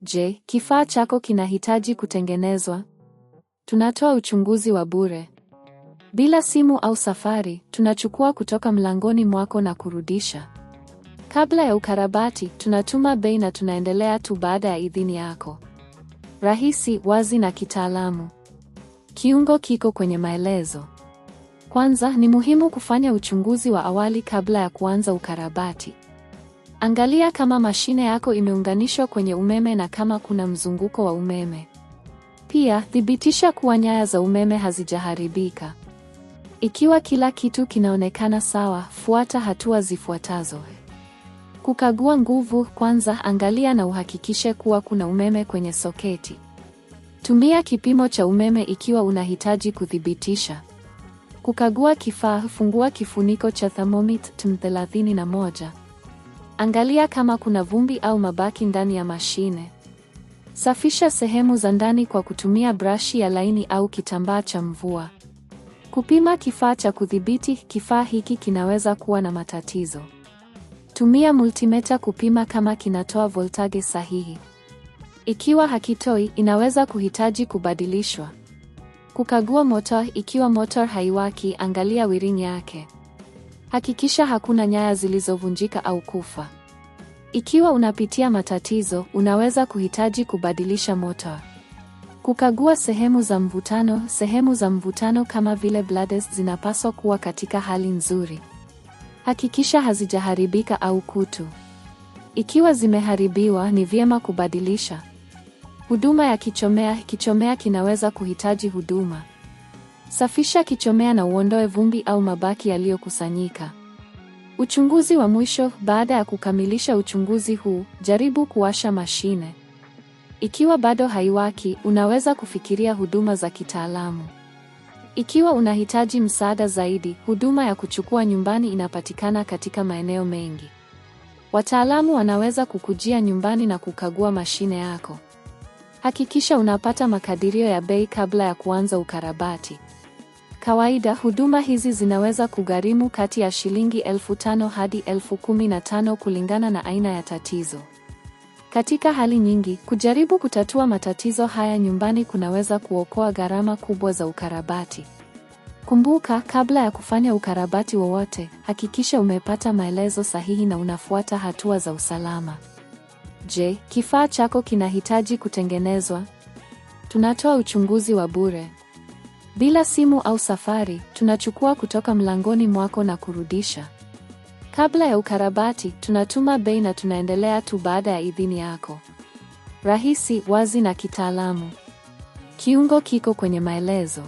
Je, kifaa chako kinahitaji kutengenezwa? Tunatoa uchunguzi wa bure. Bila simu au safari, tunachukua kutoka mlangoni mwako na kurudisha. Kabla ya ukarabati, tunatuma bei na tunaendelea tu baada ya idhini yako. Rahisi, wazi na kitaalamu. Kiungo kiko kwenye maelezo. Kwanza, ni muhimu kufanya uchunguzi wa awali kabla ya kuanza ukarabati. Angalia kama mashine yako imeunganishwa kwenye umeme na kama kuna mzunguko wa umeme. Pia, thibitisha kuwa nyaya za umeme hazijaharibika. Ikiwa kila kitu kinaonekana sawa, fuata hatua zifuatazo. Kukagua nguvu. Kwanza, angalia na uhakikishe kuwa kuna umeme kwenye soketi. Tumia kipimo cha umeme ikiwa unahitaji kuthibitisha. Kukagua kifaa. Fungua kifuniko cha thermomix TM31. Angalia kama kuna vumbi au mabaki ndani ya mashine. Safisha sehemu za ndani kwa kutumia brashi ya laini au kitambaa cha mvua. Kupima kifaa cha kudhibiti. Kifaa hiki kinaweza kuwa na matatizo. Tumia multimeter kupima kama kinatoa voltage sahihi. Ikiwa hakitoi, inaweza kuhitaji kubadilishwa. Kukagua motor. Ikiwa motor haiwaki, angalia wiring yake. Hakikisha hakuna nyaya zilizovunjika au kufa. Ikiwa unapitia matatizo, unaweza kuhitaji kubadilisha motor. Kukagua sehemu za mvutano. Sehemu za mvutano kama vile blades zinapaswa kuwa katika hali nzuri. Hakikisha hazijaharibika au kutu. Ikiwa zimeharibiwa, ni vyema kubadilisha. Huduma ya kichomea. Kichomea kinaweza kuhitaji huduma. Safisha kichomea na uondoe vumbi au mabaki yaliyokusanyika. Uchunguzi wa mwisho. Baada ya kukamilisha uchunguzi huu, jaribu kuwasha mashine. Ikiwa bado haiwaki, unaweza kufikiria huduma za kitaalamu. Ikiwa unahitaji msaada zaidi, huduma ya kuchukua nyumbani inapatikana katika maeneo mengi. Wataalamu wanaweza kukujia nyumbani na kukagua mashine yako. Hakikisha unapata makadirio ya bei kabla ya kuanza ukarabati. Kawaida, huduma hizi zinaweza kugharimu kati ya shilingi 5,000 hadi 15,000 kulingana na aina ya tatizo. Katika hali nyingi, kujaribu kutatua matatizo haya nyumbani kunaweza kuokoa gharama kubwa za ukarabati. Kumbuka, kabla ya kufanya ukarabati wowote, hakikisha umepata maelezo sahihi na unafuata hatua za usalama. Je, kifaa chako kinahitaji kutengenezwa? Tunatoa uchunguzi wa bure. Bila simu au safari, tunachukua kutoka mlangoni mwako na kurudisha. Kabla ya ukarabati, tunatuma bei na tunaendelea tu baada ya idhini yako. Rahisi, wazi na kitaalamu. Kiungo kiko kwenye maelezo.